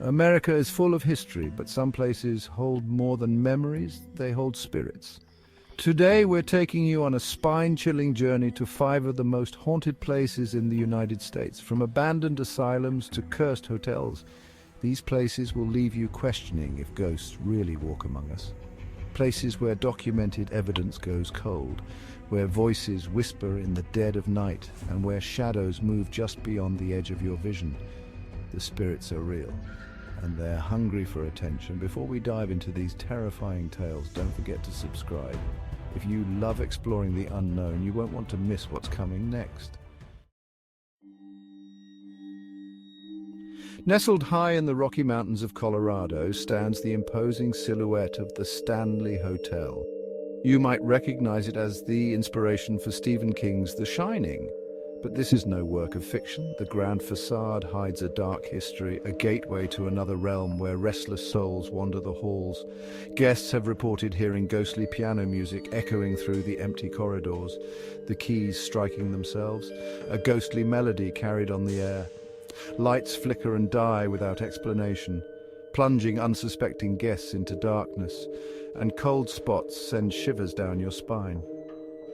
America is full of history, but some places hold more than memories, they hold spirits. Today we're taking you on a spine-chilling journey to 5 of the most haunted places in the United States. From abandoned asylums to cursed hotels, these places will leave you questioning if ghosts really walk among us. Places where documented evidence goes cold, where voices whisper in the dead of night, and where shadows move just beyond the edge of your vision. The spirits are real, and they're hungry for attention. Before we dive into these terrifying tales, don't forget to subscribe. If you love exploring the unknown, you won't want to miss what's coming next. Nestled high in the Rocky Mountains of Colorado stands the imposing silhouette of the Stanley Hotel. You might recognize it as the inspiration for Stephen King's The Shining. But this is no work of fiction. The grand facade hides a dark history, a gateway to another realm where restless souls wander the halls. Guests have reported hearing ghostly piano music echoing through the empty corridors, the keys striking themselves, a ghostly melody carried on the air. Lights flicker and die without explanation, plunging unsuspecting guests into darkness, and cold spots send shivers down your spine.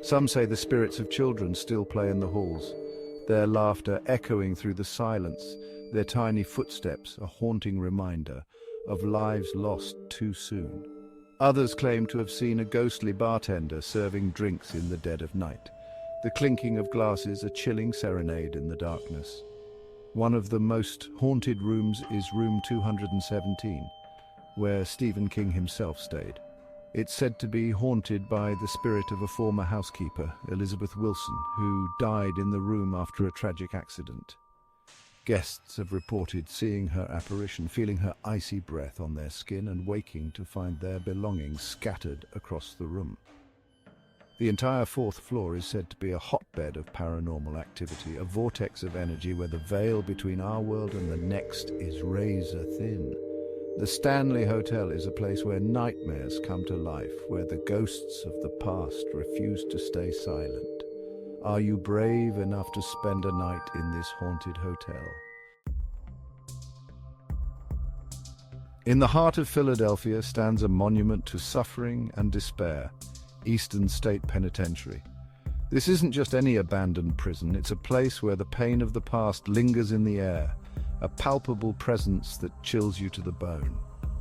Some say the spirits of children still play in the halls, their laughter echoing through the silence, their tiny footsteps a haunting reminder of lives lost too soon. Others claim to have seen a ghostly bartender serving drinks in the dead of night, the clinking of glasses a chilling serenade in the darkness. One of the most haunted rooms is room 217, where Stephen King himself stayed. It's said to be haunted by the spirit of a former housekeeper, Elizabeth Wilson, who died in the room after a tragic accident. Guests have reported seeing her apparition, feeling her icy breath on their skin, and waking to find their belongings scattered across the room. The entire 4th floor is said to be a hotbed of paranormal activity, a vortex of energy where the veil between our world and the next is razor thin. The Stanley Hotel is a place where nightmares come to life, where the ghosts of the past refuse to stay silent. Are you brave enough to spend a night in this haunted hotel? In the heart of Philadelphia stands a monument to suffering and despair, Eastern State Penitentiary. This isn't just any abandoned prison, it's a place where the pain of the past lingers in the air, a palpable presence that chills you to the bone.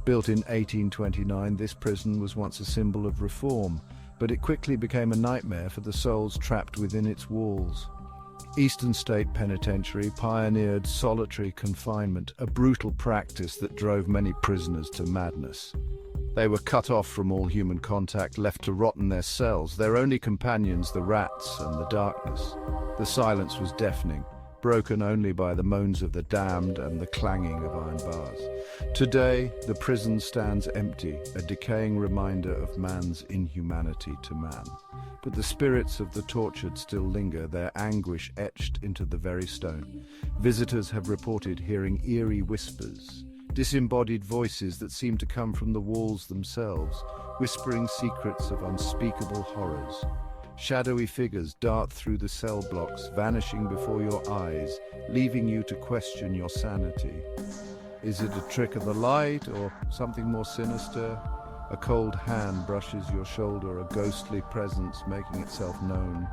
Built in 1829, this prison was once a symbol of reform, but it quickly became a nightmare for the souls trapped within its walls. Eastern State Penitentiary pioneered solitary confinement, a brutal practice that drove many prisoners to madness. They were cut off from all human contact, left to rot in their cells, their only companions the rats and the darkness. The silence was deafening, broken only by the moans of the damned and the clanging of iron bars. Today, the prison stands empty, a decaying reminder of man's inhumanity to man. But the spirits of the tortured still linger, their anguish etched into the very stone. Visitors have reported hearing eerie whispers, disembodied voices that seem to come from the walls themselves, whispering secrets of unspeakable horrors. Shadowy figures dart through the cell blocks, vanishing before your eyes, leaving you to question your sanity. Is it a trick of the light or something more sinister? A cold hand brushes your shoulder, a ghostly presence making itself known.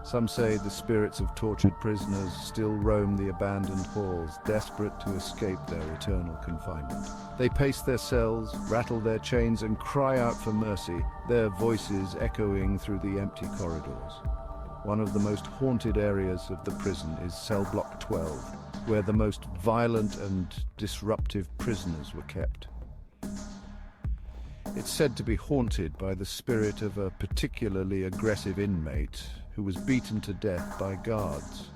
Some say the spirits of tortured prisoners still roam the abandoned halls, desperate to escape their eternal confinement. They pace their cells, rattle their chains, and cry out for mercy, their voices echoing through the empty corridors. One of the most haunted areas of the prison is cell block 12, where the most violent and disruptive prisoners were kept. It's said to be haunted by the spirit of a particularly aggressive inmate who was beaten to death by guards.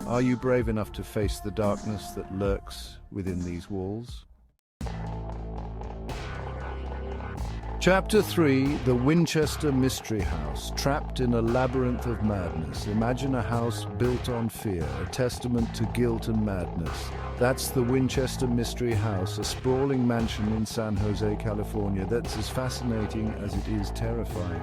Are you brave enough to face the darkness that lurks within these walls? Chapter 3, The Winchester Mystery House. Trapped in a labyrinth of madness. Imagine a house built on fear, a testament to guilt and madness. That's the Winchester Mystery House, a sprawling mansion in San Jose, California that's as fascinating as it is terrifying.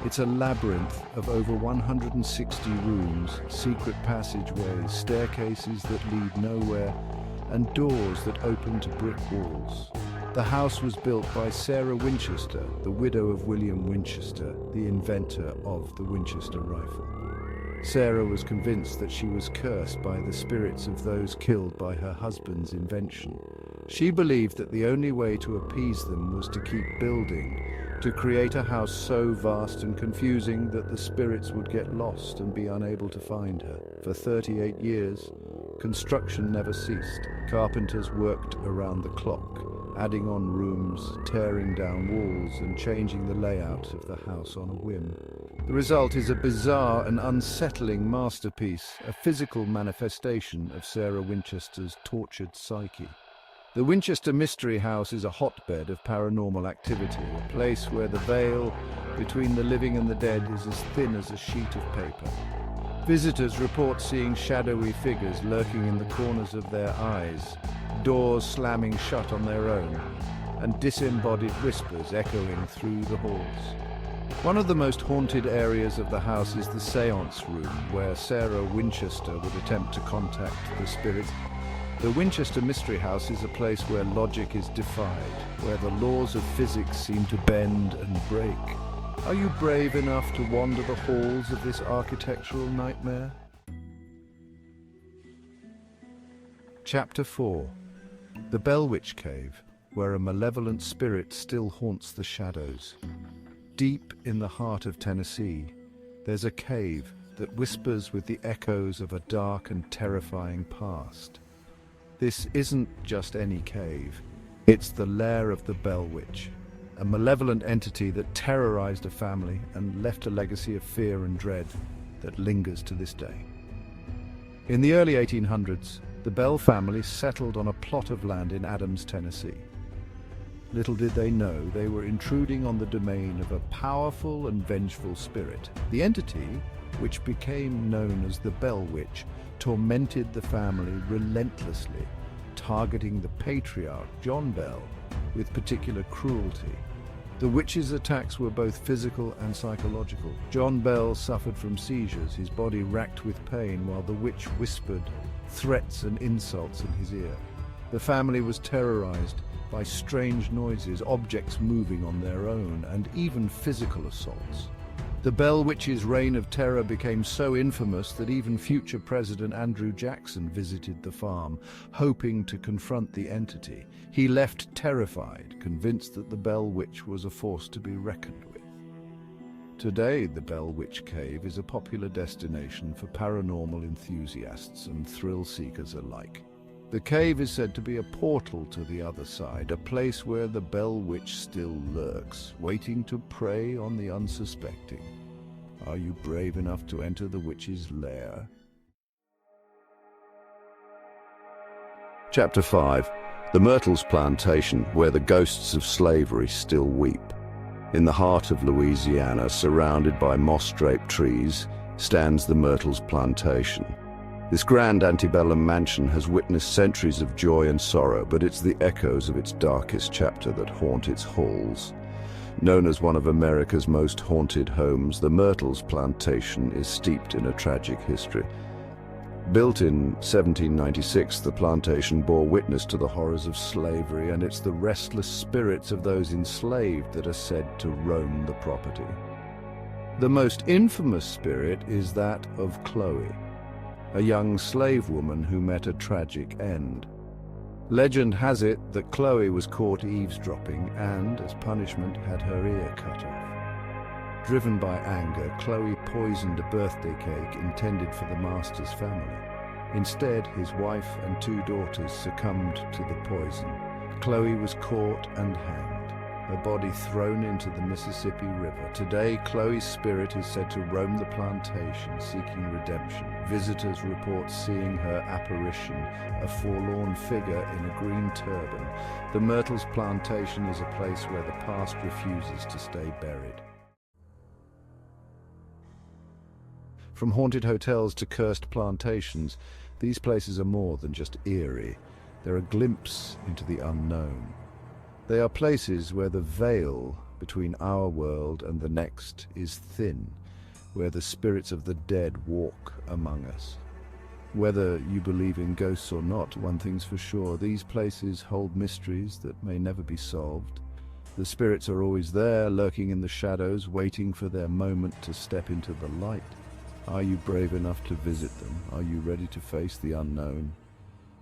It's a labyrinth of over 160 rooms, secret passageways, staircases that lead nowhere, and doors that open to brick walls. The house was built by Sarah Winchester, the widow of William Winchester, the inventor of the Winchester rifle. Sarah was convinced that she was cursed by the spirits of those killed by her husband's invention. She believed that the only way to appease them was to keep building, to create a house so vast and confusing that the spirits would get lost and be unable to find her. For 38 years, construction never ceased. Carpenters worked around the clock, adding on rooms, tearing down walls, and changing the layout of the house on a whim. The result is a bizarre and unsettling masterpiece, a physical manifestation of Sarah Winchester's tortured psyche. The Winchester Mystery House is a hotbed of paranormal activity, a place where the veil between the living and the dead is as thin as a sheet of paper. Visitors report seeing shadowy figures lurking in the corners of their eyes, doors slamming shut on their own, and disembodied whispers echoing through the halls. One of the most haunted areas of the house is the séance room, where Sarah Winchester would attempt to contact the spirits. The Winchester Mystery House is a place where logic is defied, where the laws of physics seem to bend and break. Are you brave enough to wander the halls of this architectural nightmare? Chapter 4. The Bell Witch Cave, where a malevolent spirit still haunts the shadows. Deep in the heart of Tennessee, there's a cave that whispers with the echoes of a dark and terrifying past. This isn't just any cave. It's the lair of the Bell Witch, a malevolent entity that terrorized a family and left a legacy of fear and dread that lingers to this day. In the early 1800s, the Bell family settled on a plot of land in Adams, Tennessee. Little did they know they were intruding on the domain of a powerful and vengeful spirit. The entity, which became known as the Bell Witch, tormented the family relentlessly, targeting the patriarch, John Bell, with particular cruelty. The witch's attacks were both physical and psychological. John Bell suffered from seizures, his body racked with pain, while the witch whispered threats and insults in his ear. The family was terrorized by strange noises, objects moving on their own, and even physical assaults. The Bell Witch's reign of terror became so infamous that even future President Andrew Jackson visited the farm, hoping to confront the entity. He left terrified, convinced that the Bell Witch was a force to be reckoned with. Today, the Bell Witch Cave is a popular destination for paranormal enthusiasts and thrill-seekers alike. The cave is said to be a portal to the other side, a place where the Bell Witch still lurks, waiting to prey on the unsuspecting. Are you brave enough to enter the witch's lair? Chapter 5. The Myrtles Plantation, where the ghosts of slavery still weep. In the heart of Louisiana, surrounded by moss-draped trees, stands the Myrtles Plantation. This grand antebellum mansion has witnessed centuries of joy and sorrow, but it's the echoes of its darkest chapter that haunt its halls. Known as one of America's most haunted homes, the Myrtles Plantation is steeped in a tragic history. Built in 1796, the plantation bore witness to the horrors of slavery, and it's the restless spirits of those enslaved that are said to roam the property. The most infamous spirit is that of Chloe, a young slave woman who met a tragic end. Legend has it that Chloe was caught eavesdropping and, as punishment, had her ear cut off. Driven by anger, Chloe poisoned a birthday cake intended for the master's family. Instead, his wife and 2 daughters succumbed to the poison. Chloe was caught and hanged, her body thrown into the Mississippi River. Today, Chloe's spirit is said to roam the plantation, seeking redemption. Visitors report seeing her apparition, a forlorn figure in a green turban. The Myrtles Plantation is a place where the past refuses to stay buried. From haunted hotels to cursed plantations, these places are more than just eerie. They're a glimpse into the unknown. They are places where the veil between our world and the next is thin, where the spirits of the dead walk among us. Whether you believe in ghosts or not, one thing's for sure, these places hold mysteries that may never be solved. The spirits are always there, lurking in the shadows, waiting for their moment to step into the light. Are you brave enough to visit them? Are you ready to face the unknown?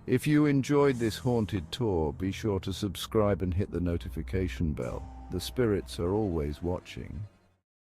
If you enjoyed this haunted tour, be sure to subscribe and hit the notification bell. The spirits are always watching.